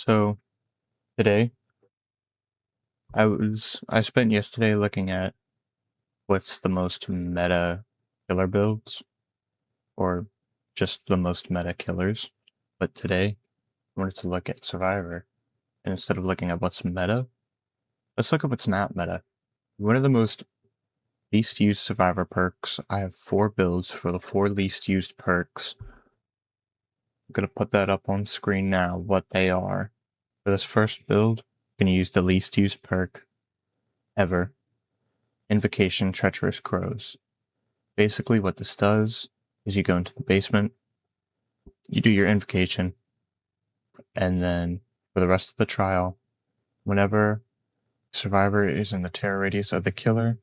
So today I spent yesterday looking at what's the most meta killer builds or just the most meta killers. But today I wanted to look at Survivor. And instead of looking at what's meta, let's look at what's not meta. One of the most least used Survivor perks. I have 4 builds for the 4 least used perks. I'm gonna put that up on screen now, what they are. For this first build, I'm gonna use the least used perk ever. Invocation Treacherous Crows. Basically what this does is you go into the basement, you do your invocation, and then for the rest of the trial, whenever survivor is in the terror radius of the killer,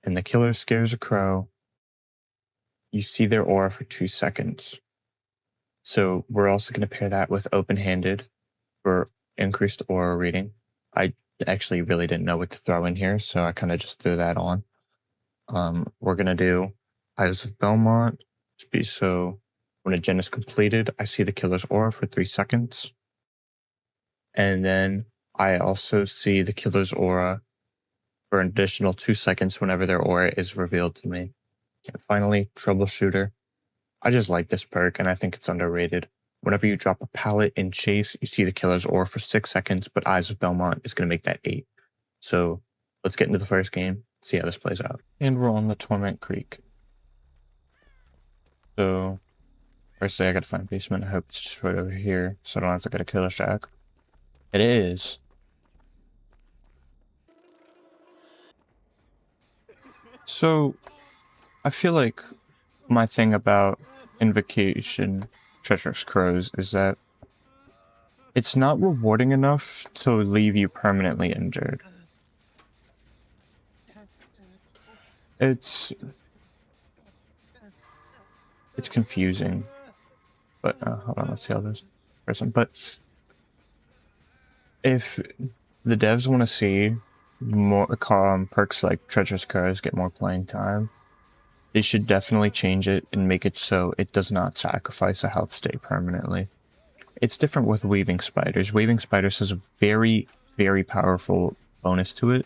and the killer scares a crow, you see their aura for 2 seconds. So we're also going to pair that with open-handed for increased aura reading. I actually really didn't know what to throw in here, so I kind of just threw that on. We're going to do Eyes of Belmont. So when a gen is completed, I see the killer's aura for 3 seconds. And then I also see the killer's aura for an additional 2 seconds whenever their aura is revealed to me. And finally, Troubleshooter. I just like this perk and I think it's underrated. Whenever you drop a pallet in Chase, you see the killer's aura for 6 seconds, but Eyes of Belmont is going to make that 8. So let's get into the first game, see how this plays out. And we're on the Torment Creek. So firstly, I gotta find basement. I hope it's just right over here, so I don't have to get a killer shack. It is. So I feel like my thing about Invocation Treacherous Crows is that it's not rewarding enough to leave you permanently injured. It's confusing. But hold on, let's see how this person. But if the devs want to see more perks like Treacherous Crows get more playing time, they should definitely change it and make it so it does not sacrifice a health state permanently. It's different with Weaving Spiders. Weaving Spiders has a very, very powerful bonus to it,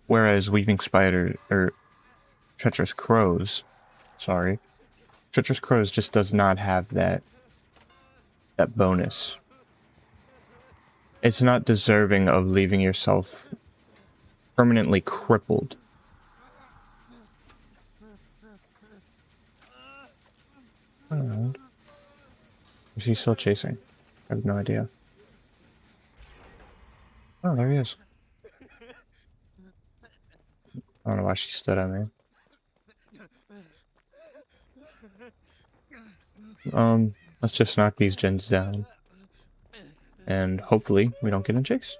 whereas Weaving Spider, or Treacherous Crows, Treacherous Crows just does not have that bonus. It's not deserving of leaving yourself permanently crippled. Alright. Is he still chasing? I have no idea. Oh, there he is. I don't know why she stood at me. Let's just knock these gens down. And hopefully we don't get in chase.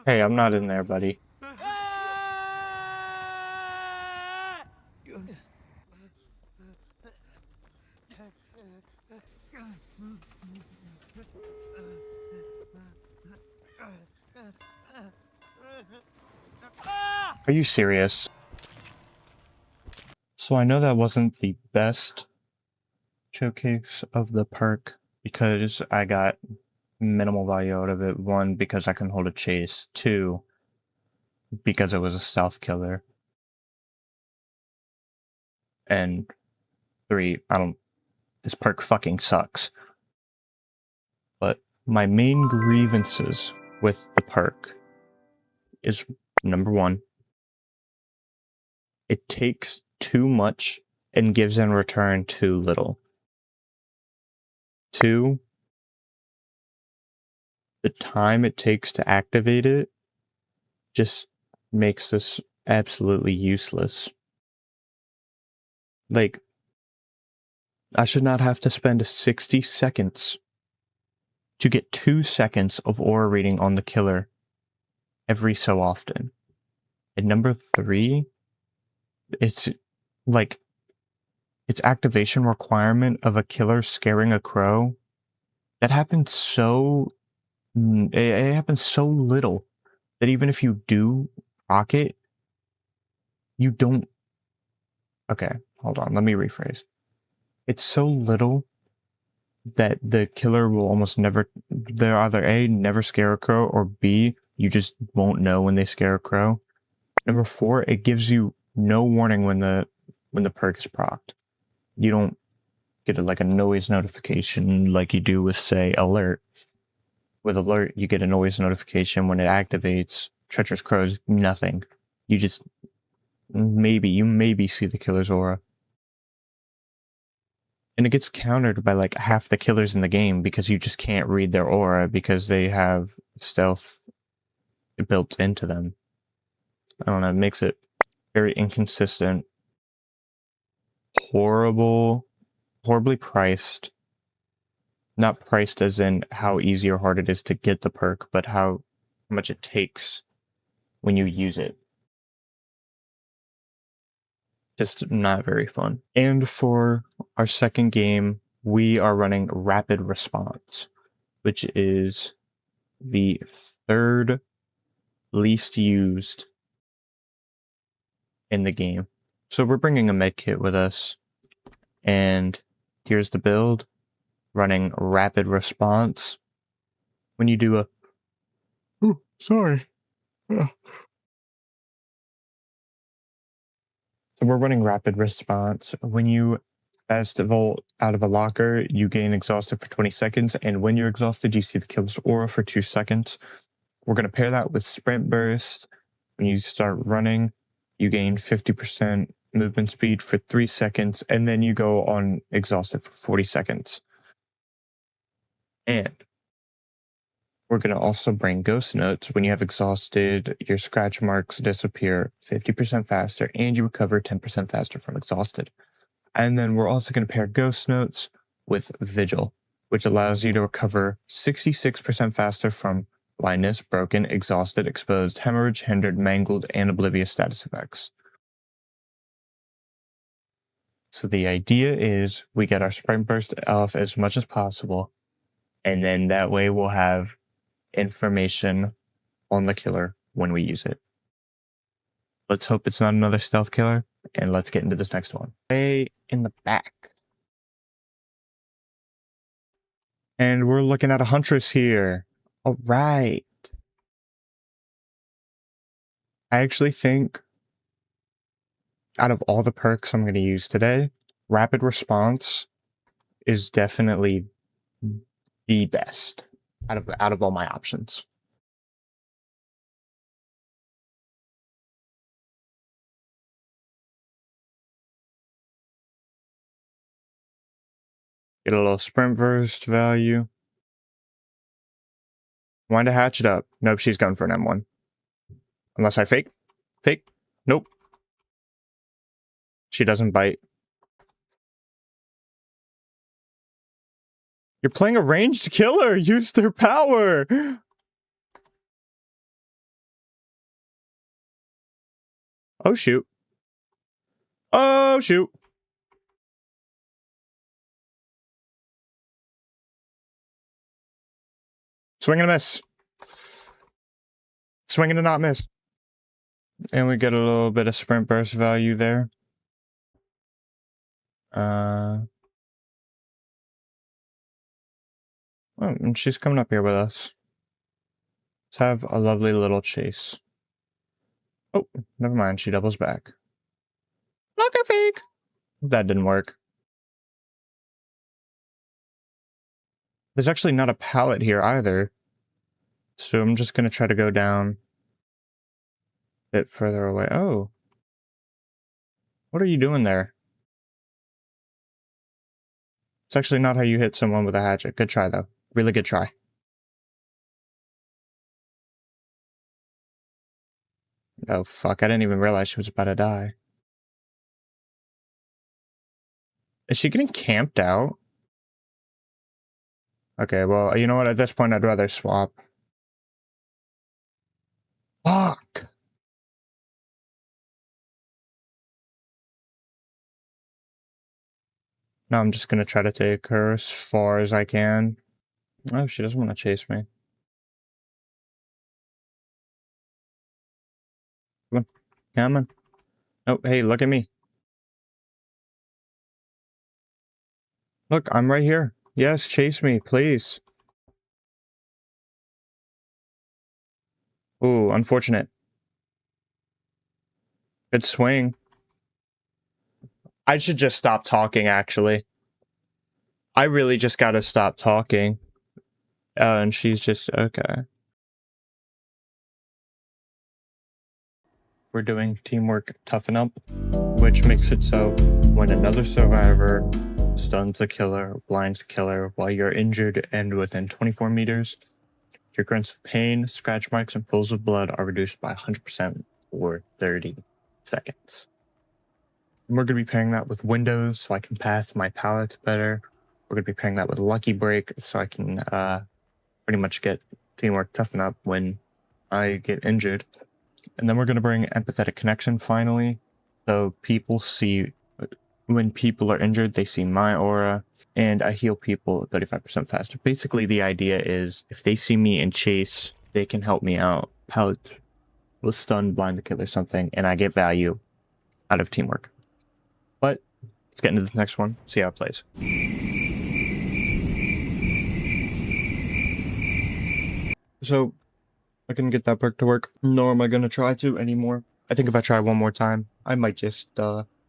Hey, I'm not in there, buddy. Are you serious? So I know that wasn't the best showcase of the perk because I got minimal value out of it. 1, because I can hold a chase. 2, because it was a stealth killer. And 3, this perk fucking sucks. But my main grievances with the perk is, number 1, it takes too much and gives in return too little. 2, the time it takes to activate it just makes this absolutely useless. Like, I should not have to spend 60 seconds to get 2 seconds of aura reading on the killer every so often. And number 3, it's like its activation requirement of a killer scaring a crow. That happens so it happens so little that even if you do proc it, you don't. Okay, hold on. Let me rephrase. It's so little that the killer will almost never. They're either A, never scare a crow, or B, you just won't know when they scare a crow. Number 4, it gives you no warning when the perk is procced. You don't get like a noise notification like you do with, say, alert. With alert, you get a noise notification when it activates. Treacherous Crows, nothing. You just maybe see the killer's aura. And it gets countered by like half the killers in the game because you just can't read their aura because they have stealth built into them. I don't know, it makes it very inconsistent, horribly priced. Not priced as in how easy or hard it is to get the perk, but how much it takes when you use it. Just not very fun. And for our second game, we are running Rapid Response, which is the third least used in the game. So we're bringing a medkit with us, and here's the build, running Rapid Response. When you do a... Ooh, sorry. So we're running Rapid Response. When you fast vault out of a locker, you gain exhausted for 20 seconds, and when you're exhausted, you see the killer's aura for 2 seconds. We're going to pair that with Sprint Burst. When you start running, you gain 50% movement speed for 3 seconds, and then you go on exhausted for 40 seconds. And we're going to also bring Ghost Notes. When you have exhausted, your scratch marks disappear 50% faster, and you recover 10% faster from exhausted. And then we're also going to pair Ghost Notes with Vigil, which allows you to recover 66% faster from blindness, broken, exhausted, exposed, hemorrhage, hindered, mangled, and oblivious status effects. So the idea is we get our Sprint Burst off as much as possible, and then that way we'll have information on the killer when we use it. Let's hope it's not another stealth killer, and let's get into this next one. Way in the back. And we're looking at a Huntress here. All right. I actually think out of all the perks I'm going to use today, Rapid Response is definitely the best out of all my options. Get a little sprint burst value. Wind a hatchet up. Nope, she's going for an M1. Unless I fake. Fake. Nope. She doesn't bite. You're playing a ranged killer. Use their power. Oh, shoot. Oh, shoot. Swing and a miss. Swing and a not miss. And we get a little bit of sprint burst value there. Oh, and she's coming up here with us. Let's have a lovely little chase. Oh, never mind. She doubles back. Locker fake. That didn't work. There's actually not a pallet here either. So I'm just going to try to go down a bit further away. Oh. What are you doing there? It's actually not how you hit someone with a hatchet. Good try, though. Really good try. Oh, fuck. I didn't even realize she was about to die. Is she getting camped out? Okay, well, you know what? At this point, I'd rather swap. Fuck! Now I'm just gonna try to take her as far as I can. Oh, she doesn't want to chase me. Come on. Come on. Oh, hey, look at me. Look, I'm right here. Yes, chase me, please. Ooh, unfortunate. Good swing. I should just stop talking, actually. I really just gotta stop talking. And she's just, okay. We're doing teamwork toughen up, which makes it so when another survivor stuns a killer, blinds a killer while you're injured and within 24 meters, your grunts of pain, scratch marks, and pools of blood are reduced by 100% for 30 seconds. And we're going to be pairing that with windows so I can pass my pallets better. We're going to be pairing that with lucky break so I can pretty much get teamwork toughen up when I get injured. And then we're going to bring empathetic connection finally. So people see, when people are injured, they see my aura, and I heal people 35% faster. Basically, the idea is if they see me and chase, they can help me out. Pallet will stun, blind the killer, something, and I get value out of teamwork. But let's get into this next one, see how it plays. So I couldn't get that perk to work, nor am I going to try to anymore. I think if I try one more time, I might just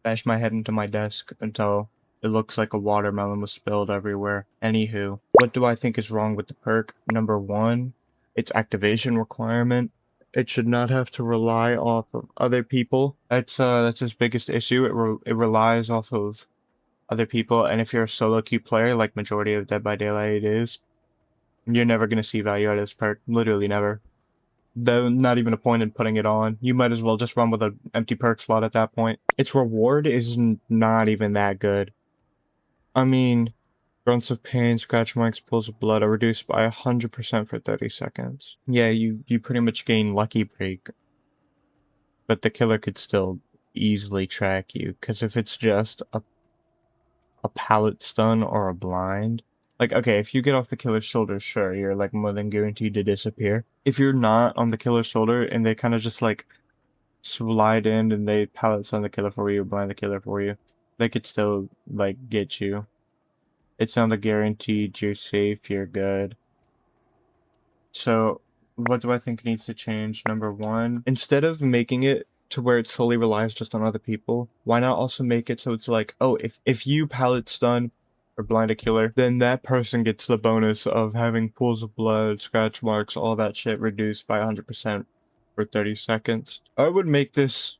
bash my head into my desk until it looks like a watermelon was spilled everywhere. Anywho, what do I think is wrong with the perk? Number one, its activation requirement. It should not have to rely off of other people. That's its biggest issue. It relies off of other people, and if you're a solo queue player, like majority of Dead by Daylight is, you're never going to see value out of this perk. Literally never. There's not even a point in putting it on. You might as well just run with an empty perk slot at that point. Its reward is not even that good. I mean, grunts of pain, scratch marks, pools of blood are reduced by 100% for 30 seconds. Yeah, you pretty much gain lucky break, but the killer could still easily track you, because if it's just a pallet stun or a blind, like, okay, if you get off the killer's shoulder, sure, you're like more than guaranteed to disappear. If you're not on the killer's shoulder and they kind of just like slide in and they pallet stun the killer for you, blind the killer for you, they could still like get you. It's not a guaranteed you're safe, you're good. So what do I think needs to change? Number one, instead of making it to where it solely relies just on other people, why not also make it so it's like, oh, if you pallet stun or blind a killer, then that person gets the bonus of having pools of blood, scratch marks, all that shit reduced by 100% for 30 seconds. I would make this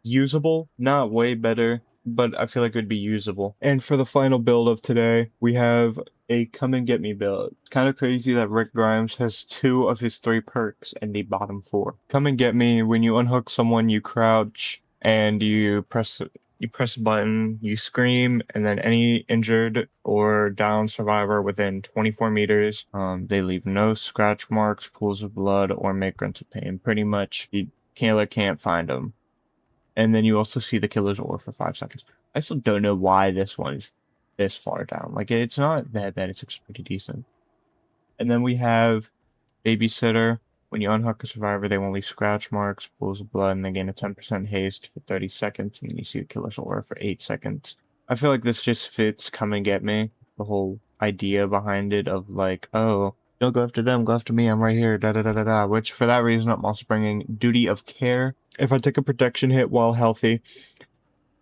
usable, not way better, but I feel like it would be usable. And for the final build of today, we have a come and get me build. It's kind of crazy that Rick Grimes has 2 of his 3 perks in the bottom 4. Come and get me, when you unhook someone, you crouch and you press a button, you scream, and then any injured or down survivor within 24 meters, they leave no scratch marks, pools of blood, or make grunts of pain. Pretty much, the killer can't find them. And then you also see the killer's aura for 5 seconds. I still don't know why this one is this far down. Like, it's not that bad. It's actually pretty decent. And then we have Babysitter. When you unhook a survivor, they won't leave scratch marks, pools of blood, and they gain a 10% haste for 30 seconds. And then you see the killer's aura for 8 seconds. I feel like this just fits Come and Get Me. The whole idea behind it of like, oh, don't go after them, go after me, I'm right here, da da da da da. Which, for that reason, I'm also bringing Duty of Care. If I take a protection hit while healthy,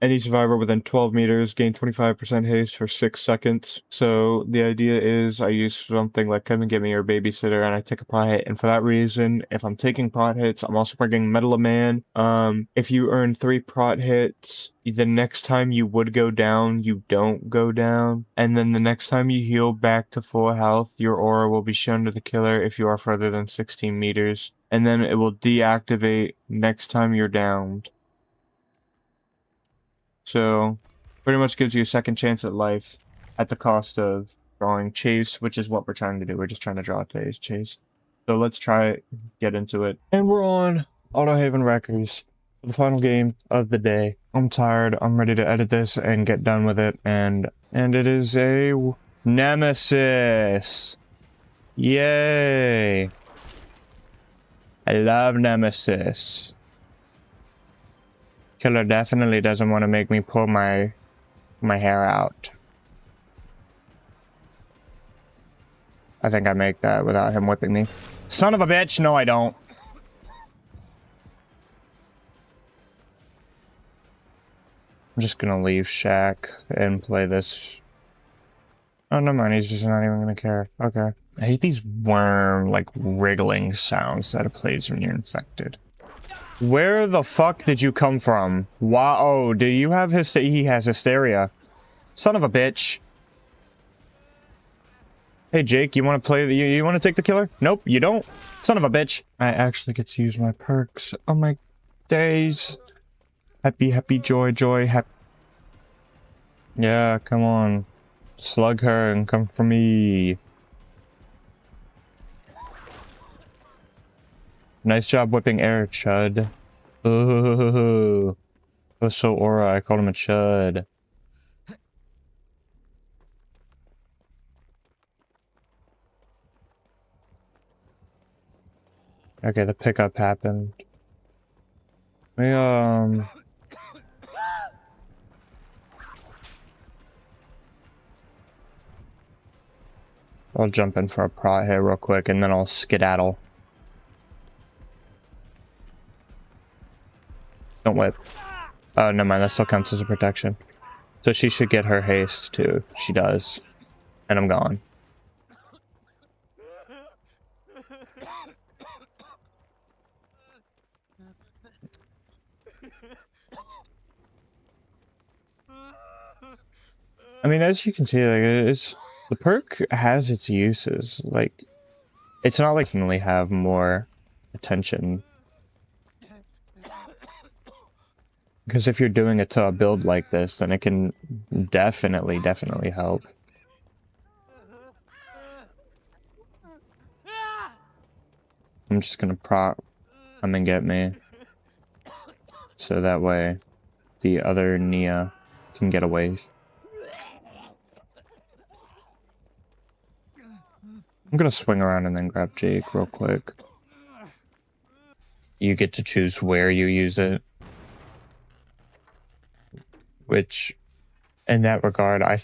Any survivor within 12 meters gain 25% haste for 6 seconds. So the idea is I use something like Come and Get Me or Babysitter and I take a prot hit. And for that reason, if I'm taking prot hits, I'm also bringing Metal a Man. If you earn 3 prot hits, the next time you would go down, you don't go down. And then the next time you heal back to full health, your aura will be shown to the killer if you are further than 16 meters. And then it will deactivate next time you're downed. So, pretty much gives you a second chance at life at the cost of drawing Chase, which is what we're trying to do. We're just trying to draw today's Chase. So let's get into it. And we're on Autohaven Wreckers, the final game of the day. I'm tired. I'm ready to edit this and get done with it. And it is a Nemesis. Yay. I love Nemesis. Killer definitely doesn't want to make me pull my hair out. I think I make that without him whipping me. Son of a bitch! No, I don't. I'm just gonna leave Shack and play this. Oh, no mind. He's just not even gonna care. Okay. I hate these worm, like, wriggling sounds that it plays when you're infected. Where the fuck did you come from? Wow, oh, do you have he has hysteria. Son of a bitch. Hey Jake, you want to play you want to take the killer? Nope, you don't. Son of a bitch. I actually get to use my perks. Oh my days. Happy, happy, joy, joy, happy. Yeah, come on. Slug her and come for me. Nice job whipping air, chud. Ooh. Oh, so aura, I called him a chud. Okay, the pickup happened. I'll jump in for a prot here real quick and then I'll skedaddle. Don't whip. Oh, never mind, that still counts as a protection. So she should get her haste too. She does. And I'm gone. I mean, as you can see, like, the perk has its uses. Like, it's not like definitely have more attention. Because if you're doing it to a build like this, then it can definitely help. I'm just gonna prop Come and Get Me. So that way the other Nia can get away. I'm gonna swing around and then grab Jake real quick. You get to choose where you use it. Which, in that regard, I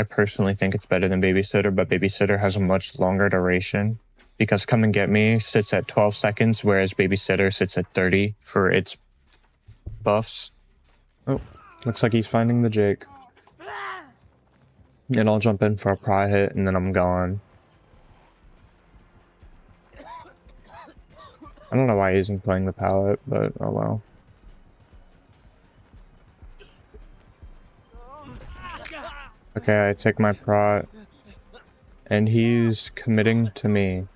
personally think it's better than Babysitter, but Babysitter has a much longer duration. Because Come and Get Me sits at 12 seconds, whereas Babysitter sits at 30 for its buffs. Oh, looks like he's finding the Jake. And I'll jump in for a pry hit, and then I'm gone. I don't know why he isn't playing the pallet, but oh well. Okay, I take my prot, and he's committing to me.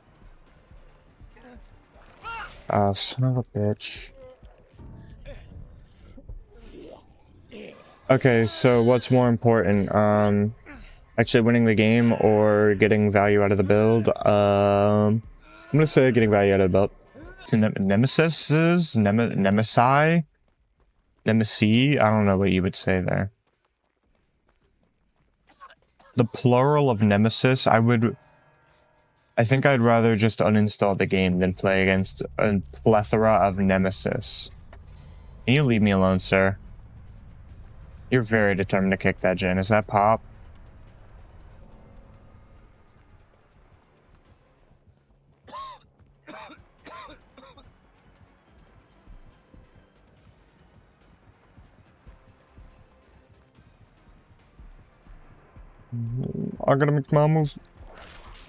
Oh, son of a bitch. Okay, so what's more important? Actually winning the game or getting value out of the build? I'm gonna say getting value out of the build. Nemesis? Nemesi? Nemesi? I don't know what you would say there. The plural of Nemesis, I think I'd rather just uninstall the game than play against a plethora of Nemesis. Can you leave me alone, sir? You're very determined to kick that Jin. Is that Pop? I gotta make my move.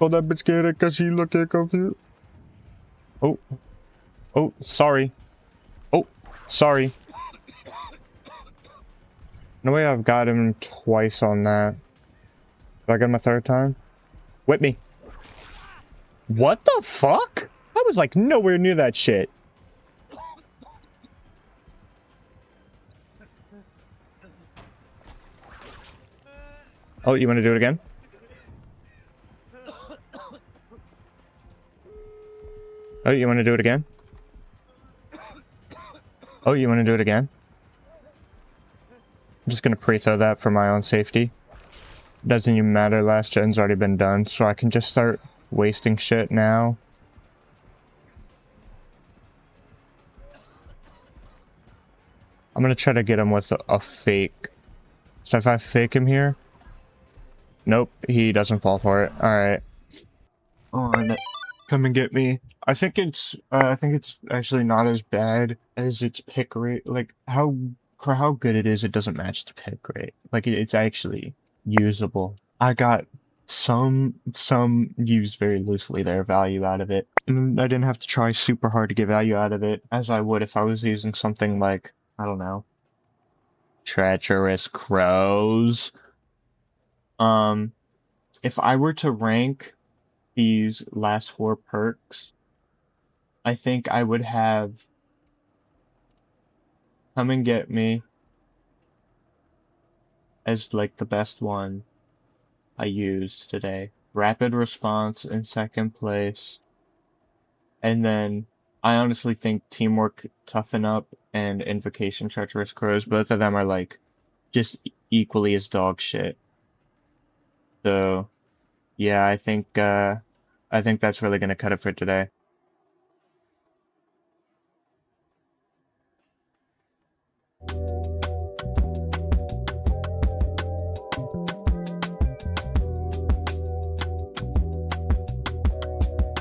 Oh, that bitch get it because she looking confused. Oh. Oh, sorry. Oh, sorry. No way I've got him twice on that. Did I get him a third time? Whip me. What the fuck? I was like nowhere near that shit. Oh, you want to do it again? Oh, you want to do it again? Oh, you want to do it again? I'm just going to pre-throw that for my own safety. Doesn't even matter, last gen's already been done, so I can just start wasting shit now. I'm going to try to get him with a fake. So if I fake him here... Nope, he doesn't fall for it. Alright. On. Come and get me. I think it's actually not as bad as its pick rate. Like, for how good it is, it doesn't match its pick rate. Like, it's actually usable. I got some used very loosely there value out of it. And I didn't have to try super hard to get value out of it, as I would if I was using something like, I don't know, Treacherous Crows. If I were to rank these last 4 perks, I think I would have Come and Get Me as like the best one I used today. Rapid Response in second place. And then I honestly think Teamwork Toughen Up and Invocation Treacherous Crows, both of them are like just equally as dog shit. So yeah, I think that's really gonna cut it for today.